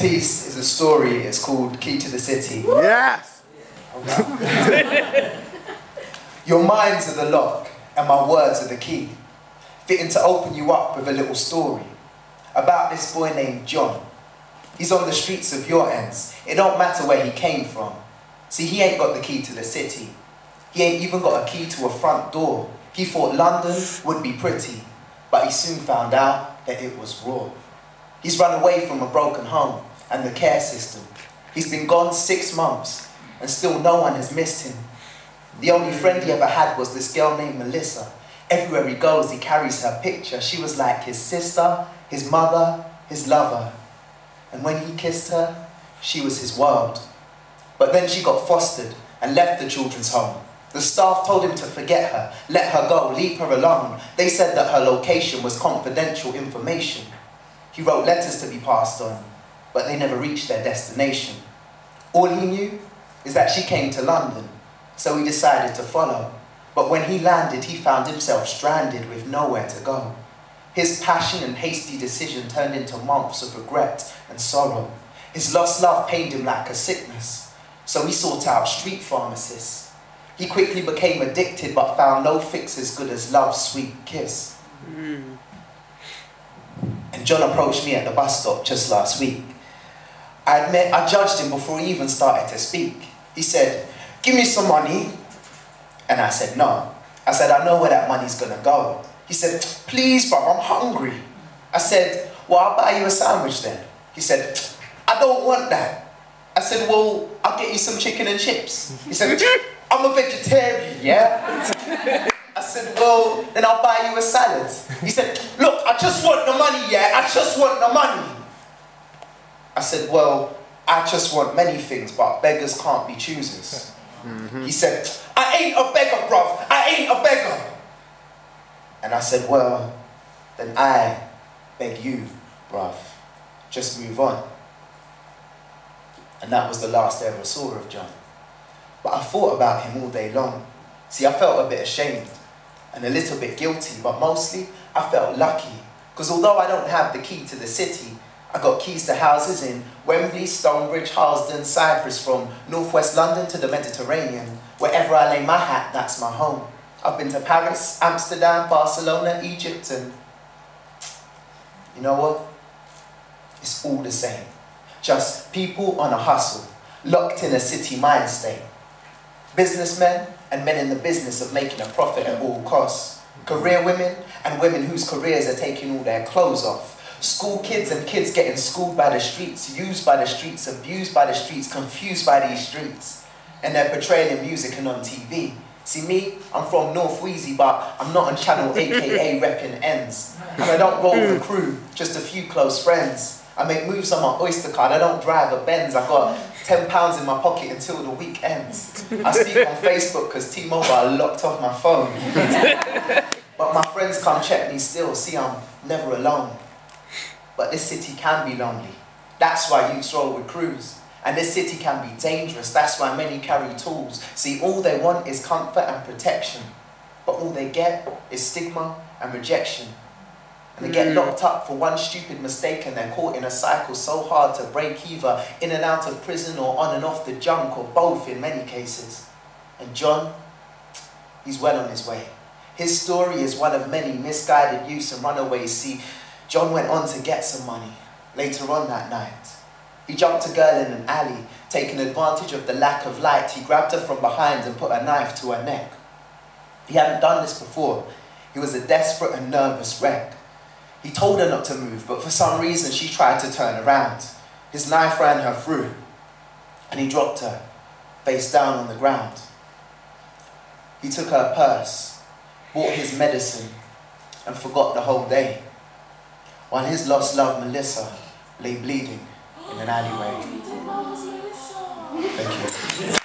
piece is a story. It's called Key to the City. Yes! Your minds are the lock, and my words are the key, fitting to open you up with a little story about this boy named John. He's on the streets of your ends. It don't matter where he came from. See, he ain't got the key to the city. He ain't even got a key to a front door. He thought London would be pretty, but he soon found out that it was raw. He's run away from a broken home and the care system. He's been gone 6 months, and still no one has missed him. The only friend he ever had was this girl named Melissa. Everywhere he goes, he carries her picture. She was like his sister, his mother, his lover. And when he kissed her, she was his world. But then she got fostered and left the children's home. The staff told him to forget her, let her go, leave her alone. They said that her location was confidential information. He wrote letters to be passed on, but they never reached their destination. All he knew is that she came to London, so he decided to follow. But when he landed, he found himself stranded with nowhere to go. His passion and hasty decision turned into months of regret and sorrow. His lost love pained him like a sickness, so he sought out street pharmacists. He quickly became addicted, but found no fix as good as love's sweet kiss. And John approached me at the bus stop just last week. I admit I judged him before he even started to speak. He said, "Give me some money." And I said, "No." I said, "I know where that money's gonna go." He said, "Please, bro, I'm hungry." I said, "Well, I'll buy you a sandwich then." He said, "I don't want that." I said, "Well, I'll get you some chicken and chips." He said, "I'm a vegetarian, yeah?" I said, "Well, then I'll buy you a salad." He said, "Look, I just want the money, yeah? I just want the money." I said, "Well, I just want many things, but beggars can't be choosers." He said, "I ain't a beggar, bruv. I ain't a beggar." And I said, "Well, then I beg you, bruv, just move on." And that was the last I ever saw of John. But I thought about him all day long. See, I felt a bit ashamed and a little bit guilty, but mostly I felt lucky. Because although I don't have the key to the city, I got keys to houses in Wembley, Stonebridge, Harlesden, Cyprus, from northwest London to the Mediterranean. Wherever I lay my hat, that's my home. I've been to Paris, Amsterdam, Barcelona, Egypt, and you know what? It's all the same. Just people on a hustle, locked in a city mind state. Businessmen and men in the business of making a profit at all costs. Career women and women whose careers are taking all their clothes off. School kids and kids getting schooled by the streets, used by the streets, abused by the streets, confused by these streets. And they're portrayed in music and on TV. See me, I'm from North Wheezy, but I'm not on channel aka repping ends. And I don't roll with a crew, just a few close friends. I make moves on my Oyster card, I don't drive a Benz. I got £10 in my pocket until the week ends. I speak on Facebook because T-Mobile locked off my phone. But my friends come check me still, see I'm never alone. But this city can be lonely. That's why youths roll with crews. And this city can be dangerous. That's why many carry tools. See, all they want is comfort and protection. But all they get is stigma and rejection. And they get locked up for one stupid mistake, and they're caught in a cycle so hard to break, either in and out of prison or on and off the junk, or both in many cases. And John, he's well on his way. His story is one of many misguided youths and runaways. See, John went on to get some money later on that night. He jumped a girl in an alley, taking advantage of the lack of light. He grabbed her from behind and put a knife to her neck. He hadn't done this before. He was a desperate and nervous wreck. He told her not to move, but for some reason she tried to turn around. His knife ran her through, and he dropped her, face down on the ground. He took her purse, bought his medicine, and forgot the whole day, while his lost love, Melissa, lay bleeding in an alleyway. Thank you.